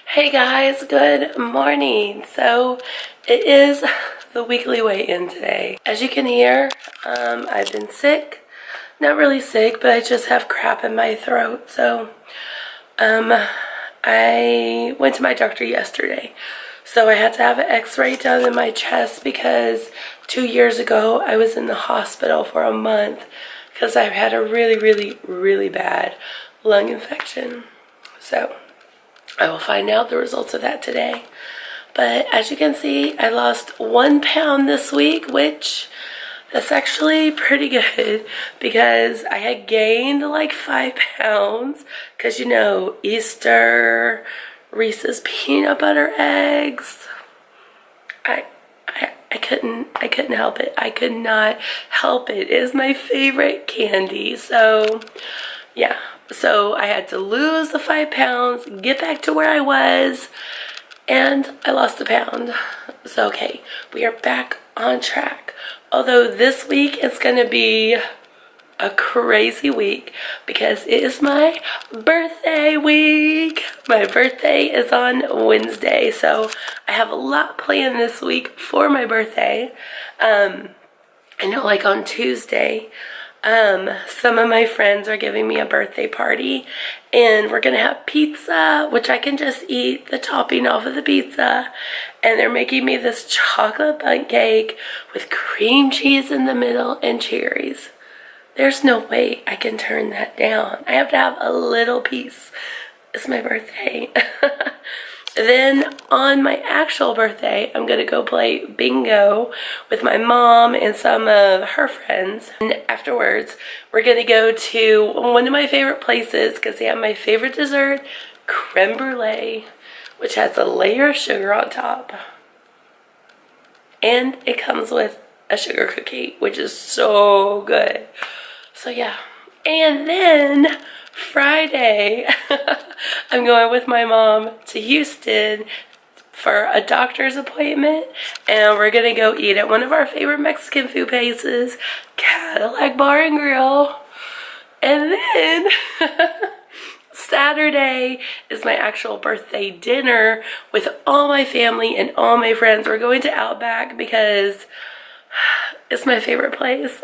Hey guys, good morning. So it is the weekly weigh-in today. As you can hear, I've been sick. Not really sick, but I just have crap in my throat. So I went to my doctor yesterday. So I had to have an x-ray done in my chest because 2 years ago I was in the hospital for a month because I've had a really bad lung infection. So I will find out the results of that today. But as you can see, I lost 1 pound this week, which that's actually pretty good because I had gained like 5 pounds because, you know, Easter, Reese's peanut butter eggs. I couldn't help it. I could not help it. It is my favorite candy. So yeah, so I had to lose the 5 pounds, get back to where I was, and I lost a pound. So okay, we are back on track. Although this week is gonna be a crazy week because it is my birthday week. My birthday is on Wednesday, so I have a lot planned this week for my birthday. I know, like on Tuesday, some of my friends are giving me a birthday party and we're gonna have pizza, which I can just eat the topping off of the pizza, and they're making me this chocolate bundt cake with cream cheese in the middle and cherries. There's no way I can turn that down. I have to have a little piece. It's my birthday. Then on my actual birthday, I'm gonna go play bingo with my mom and some of her friends. And afterwards, we're gonna go to one of my favorite places because they have my favorite dessert, creme brulee, which has a layer of sugar on top. And it comes with a sugar cookie, which is so good. So yeah, and then Friday, I'm going with my mom to Houston for a doctor's appointment, and we're gonna go eat at one of our favorite Mexican food places, Cadillac Bar and Grill. And then Saturday is my actual birthday dinner with all my family and all my friends. We're going to Outback because it's my favorite place.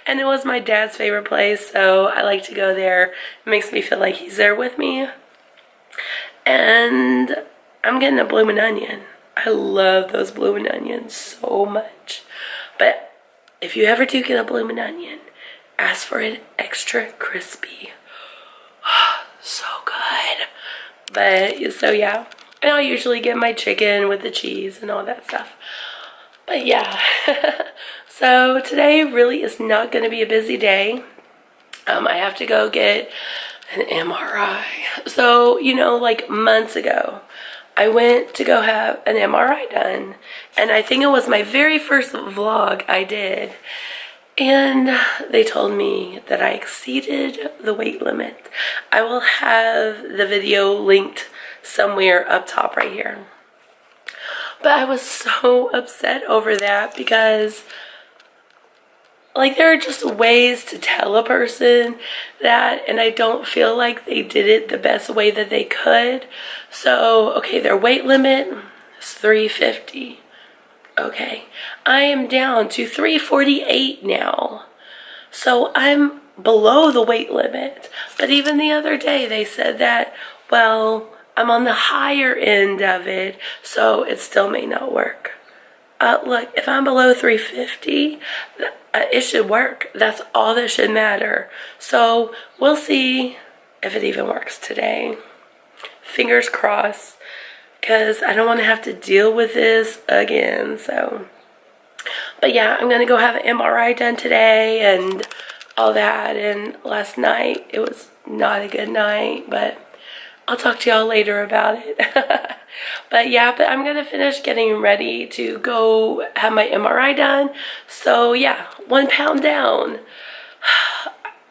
And it was my dad's favorite place, so I like to go there. It makes me feel like he's there with me. And I'm getting a bloomin' onion. I love those bloomin' onions so much. But if you ever do get a bloomin' onion, ask for it extra crispy. So good. But so yeah, and I'll usually get my chicken with the cheese and all that stuff. But yeah, so today really is not going to be a busy day. I have to go get an MRI. So, you know, like months ago, I went to go have an MRI done. And I think it was my very first vlog I did. And they told me that I exceeded the weight limit. I will have the video linked somewhere up top right here. But I was so upset over that because, like, there are just ways to tell a person that, and I don't feel like they did it the best way that they could. So, okay, their weight limit is 350. Okay, I am down to 348 now. So I'm below the weight limit. But even the other day they said that, well, I'm on the higher end of it, so it still may not work. Look, if I'm below 350, it should work. That's all that should matter. So we'll see if it even works today. Fingers crossed, because I don't want to have to deal with this again. So, but yeah, I'm going to go have an MRI done today and all that. And last night, it was not a good night, but I'll talk to y'all later about it. But yeah, but I'm going to finish getting ready to go have my MRI done. So yeah, 1 pound down.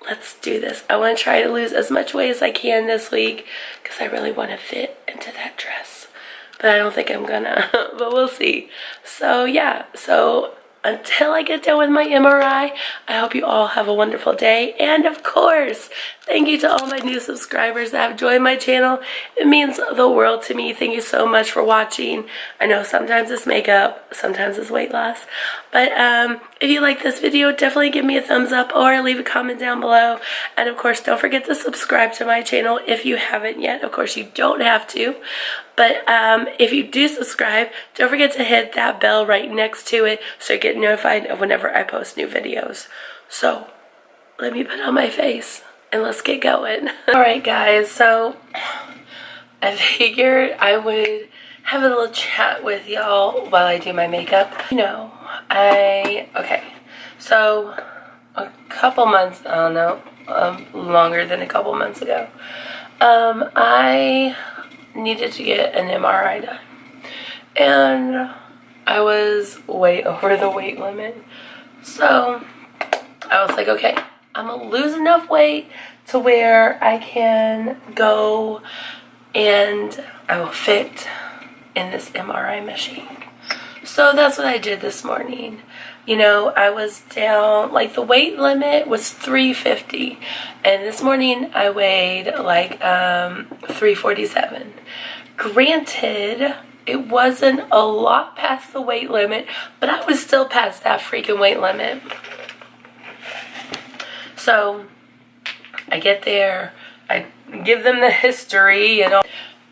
Let's do this. I want to try to lose as much weight as I can this week because I really want to fit into that dress. But I don't think I'm gonna, but we'll see. So yeah, so until I get done with my MRI, I hope you all have a wonderful day. And of course, thank you to all my new subscribers that have joined my channel. It means the world to me. Thank you so much for watching. I know sometimes it's makeup, sometimes it's weight loss. But if you like this video, definitely give me a thumbs up or leave a comment down below. And of course, don't forget to subscribe to my channel if you haven't yet. Of course, you don't have to. But if you do subscribe, don't forget to hit that bell right next to it so you get notified of whenever I post new videos. So, let me put on my face and let's get going. Alright guys, so I figured I would have a little chat with y'all while I do my makeup. You know, so a couple months, I don't know, longer than a couple months ago, I needed to get an MRI done, and I was way over the weight limit. So I was like, okay, I'm gonna lose enough weight to where I can go and I will fit in this MRI machine. So that's what I did this morning. You know, I was down, like the weight limit was 350, and this morning I weighed like 347. Granted, it wasn't a lot past the weight limit, but I was still past that freaking weight limit. So I get there, I give them the history, and I'll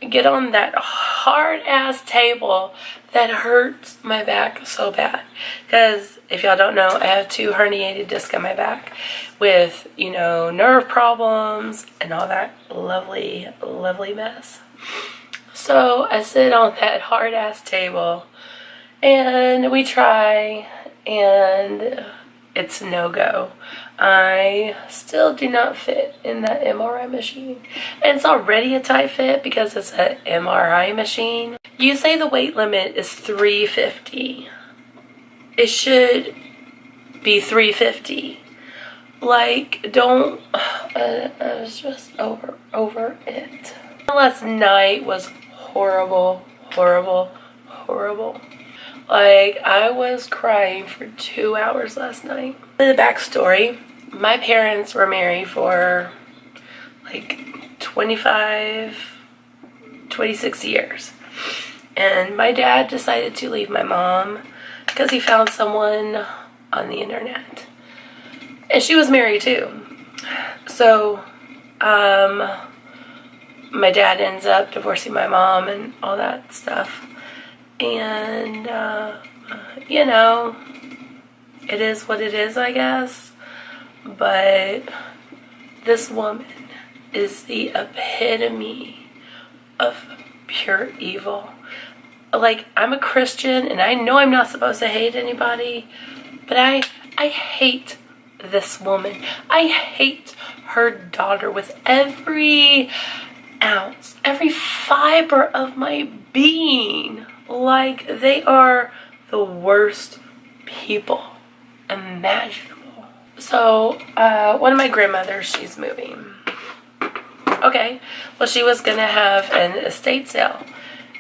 get on that hard ass table that hurts my back so bad. Because if y'all don't know, I have 2 herniated discs in my back with, you know, nerve problems and all that lovely, lovely mess. So I sit on that hard ass table and we try, and it's no go. I still do not fit in that MRI machine. And it's already a tight fit because it's an MRI machine. You say the weight limit is 350. It should be 350. Like, don't, I was just over it. Last night was horrible, horrible, horrible. Like, I was crying for 2 hours last night. The backstory, my parents were married for like 26 years. And my dad decided to leave my mom because he found someone on the internet. And she was married too. So, my dad ends up divorcing my mom and all that stuff. And, you know, it is what it is, I guess. But this woman is the epitome of pure evil. Like, I'm a Christian, and I know I'm not supposed to hate anybody, but I hate this woman. I hate her daughter with every ounce, every fiber of my being. Like, they are the worst people imaginable. So, one of my grandmothers, she's moving. Okay, well, she was gonna have an estate sale.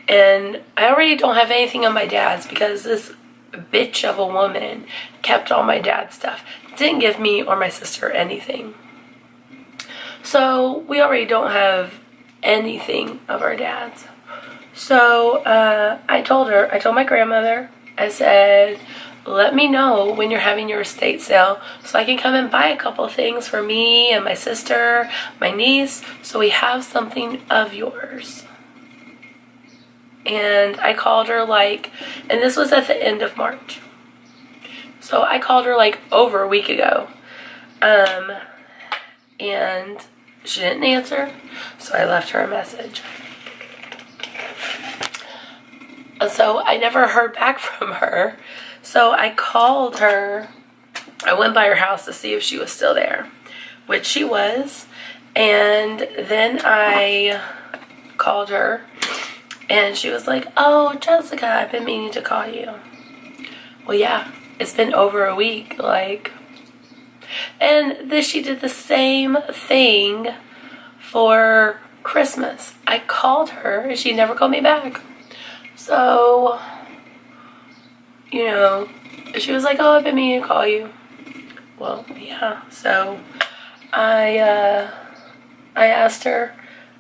And I already don't have anything on my dad's because this bitch of a woman kept all my dad's stuff. Didn't give me or my sister anything. So we already don't have anything of our dad's. So I told my grandmother, I said, let me know when you're having your estate sale so I can come and buy a couple things for me and my sister, my niece, so we have something of yours. And I called her and this was at the end of March. So I called her over a week ago. And she didn't answer, so I left her a message. So I never heard back from her. So I called her. I went by her house to see if she was still there, which she was. And then I called her. And she was like, oh, Jessica, I've been meaning to call you. Well, yeah, it's been over a week, And then she did the same thing for Christmas. I called her, and she never called me back. So, you know, she was like, oh, I've been meaning to call you. Well, yeah. So I asked her,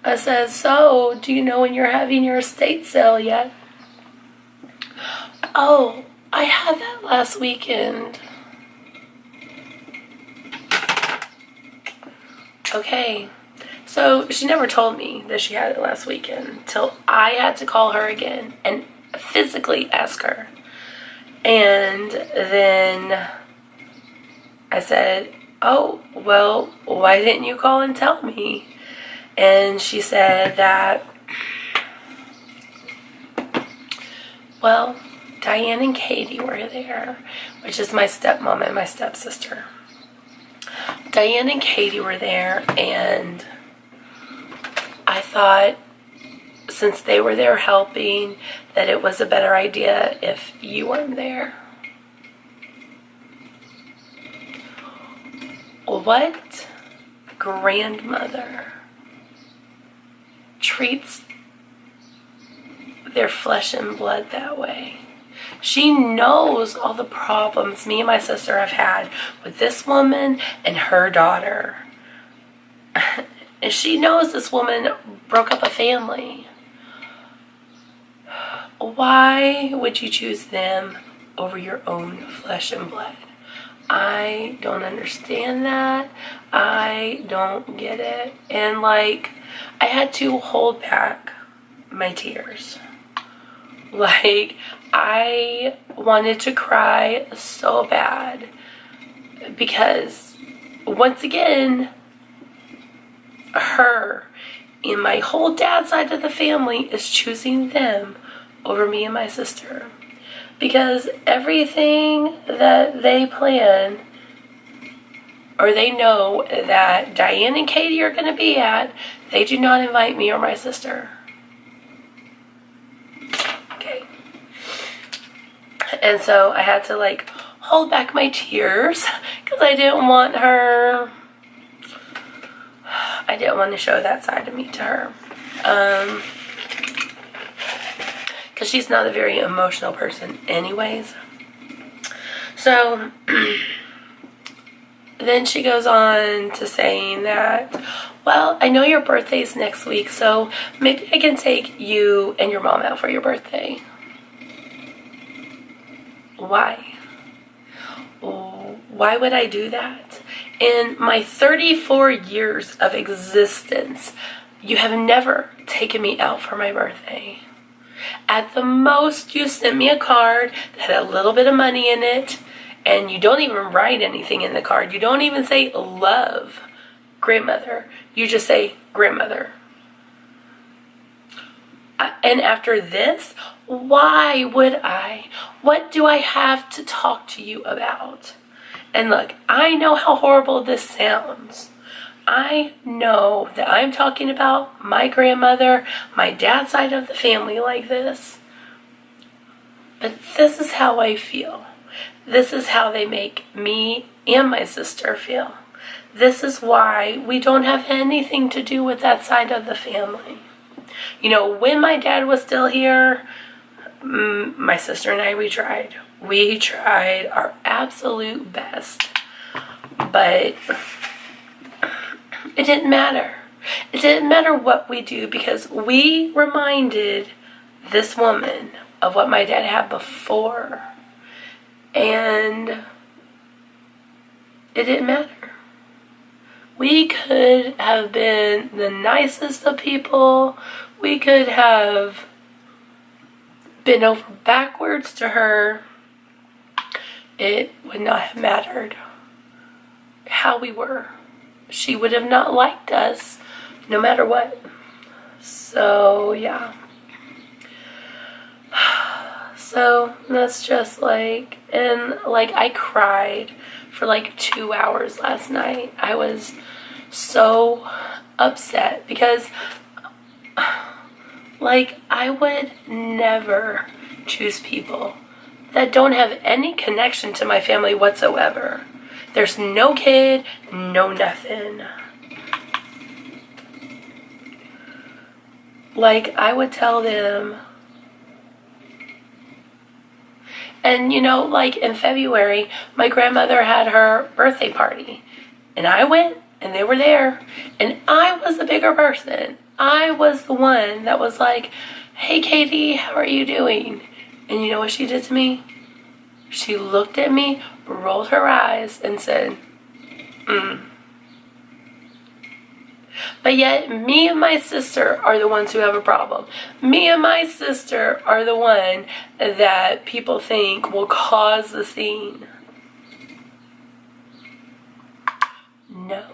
I said, so do you know when you're having your estate sale yet? Oh, I had that last weekend. Okay. So she never told me that she had it last weekend till I had to call her again and physically ask her. And then I said, oh, well, why didn't you call and tell me? And she said that, well, Diane and Katie were there, which is my stepmom and my stepsister. Diane and Katie were there, and I thought, since they were there helping, that it was a better idea if you weren't there. What grandmother treats their flesh and blood that way? She knows all the problems me and my sister have had with this woman and her daughter. And she knows this woman broke up a family. Why would you choose them over your own flesh and blood? I don't understand that. I don't get it. And I had to hold back my tears. I wanted to cry so bad because, once again, her and my whole dad's side of the family is choosing them over me and my sister. Because everything that they plan, or they know that Diane and Katie are going to be at, they do not invite me or my sister. Okay. And so I had to hold back my tears because I didn't want her, I didn't want to show that side of me to her. Because she's not a very emotional person anyways. So then she goes on to saying that, well, I know your birthday's next week, so maybe I can take you and your mom out for your birthday. Why? Why would I do that? In my 34 years of existence, you have never taken me out for my birthday. At the most, you sent me a card that had a little bit of money in it, and you don't even write anything in the card. You don't even say love grandmother. You just say grandmother. And after this, why would I? What do I have to talk to you about? And look, I know how horrible this sounds. I know that I'm talking about my grandmother, my dad's side of the family like this. But this is how I feel. This is how they make me and my sister feel. This is why we don't have anything to do with that side of the family. When my dad was still here, my sister and I, we tried. We tried our absolute best. But it didn't matter. It didn't matter what we do because we reminded this woman of what my dad had before. And it didn't matter. We could have been the nicest of people. We could have been over backwards to her. It would not have mattered how we were. She would have not liked us no matter what. So, yeah. So, that's just I cried for 2 hours last night. I was so upset because, I would never choose people that don't have any connection to my family whatsoever. There's no kid, no nothing. I would tell them, And you know, like in February, my grandmother had her birthday party. And I went, and they were there. And I was the bigger person. I was the one that was like, hey, Katie, how are you doing? And you know what she did to me? She looked at me, rolled her eyes, and said, But yet, me and my sister are the ones who have a problem. Me and my sister are the one that people think will cause the scene. No,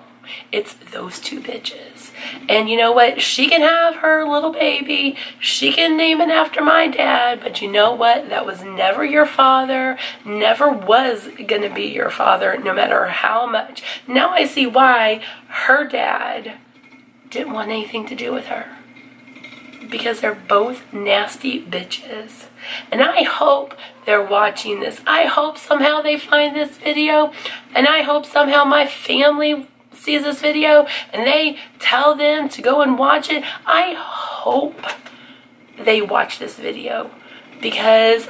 it's those two bitches. And you know what? She can have her little baby. She can name it after my dad. But you know what? That was never your father. Never was going to be your father, no matter how much. Now I see why her dad didn't want anything to do with her, because they're both nasty bitches. And I hope they're watching this. I hope somehow they find this video, and I hope somehow my family sees this video and they tell them to go and watch it. I hope they watch this video, because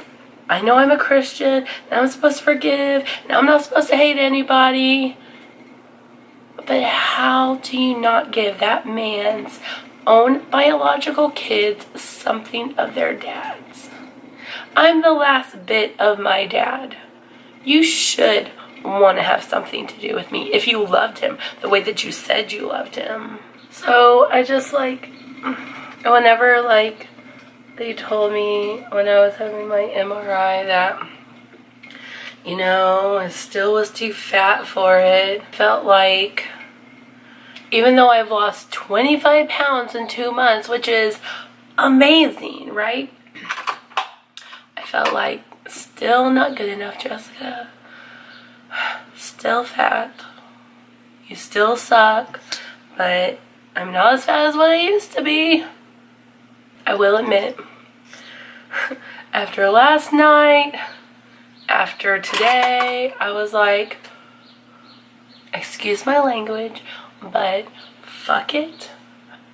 I know I'm a Christian and I'm supposed to forgive and I'm not supposed to hate anybody. But how do you not give that man's own biological kids something of their dad's? I'm the last bit of my dad. You should want to have something to do with me if you loved him the way that you said you loved him. So I just whenever they told me when I was having my MRI that, you know, I still was too fat for it. Felt like, even though I've lost 25 pounds in 2 months, which is amazing, right? I felt like still not good enough, Jessica. Still fat. You still suck, but I'm not as fat as what I used to be. I will admit. After last night, after today, I was like, excuse my language, but fuck it.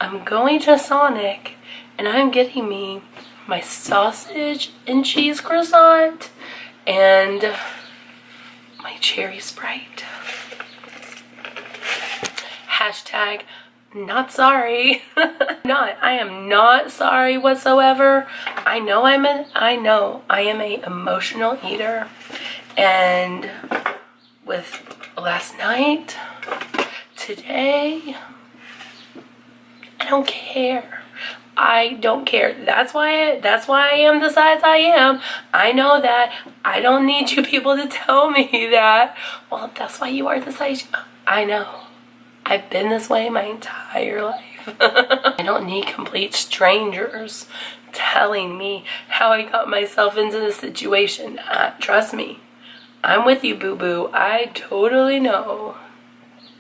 I'm going to Sonic and I'm getting me my sausage and cheese croissant and my cherry Sprite. Hashtag not sorry. I am not sorry whatsoever. I know I am a emotional eater, and with last night, today, I don't care. I don't care. That's why I am the size I am. I know that. I don't need you people to tell me that. Well, that's why you are the size. I know. I've been this way my entire life. I don't need complete strangers telling me how I got myself into this situation. Trust me. I'm with you, boo-boo. I totally know.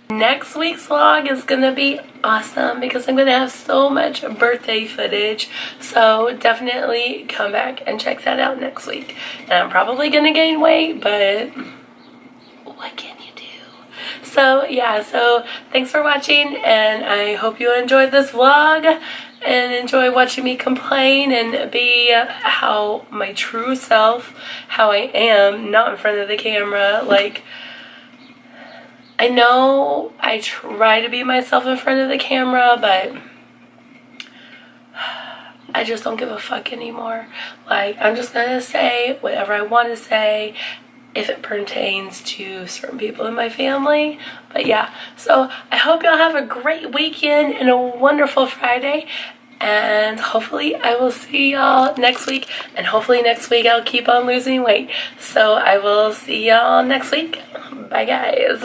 Next week's vlog is gonna be awesome because I'm gonna have so much birthday footage. So definitely come back and check that out next week. And I'm probably gonna gain weight, but what can you do? So yeah, so thanks for watching, and I hope you enjoyed this vlog and enjoy watching me complain and be how my true self, how I am, not in front of the camera. Like, I know I try to be myself in front of the camera, but I just don't give a fuck anymore. Like, I'm just gonna say whatever I want to say if it pertains to certain people in my family. But yeah, so I hope y'all have a great weekend and a wonderful Friday. And hopefully I will see y'all next week. And hopefully next week I'll keep on losing weight. So I will see y'all next week. Bye, guys.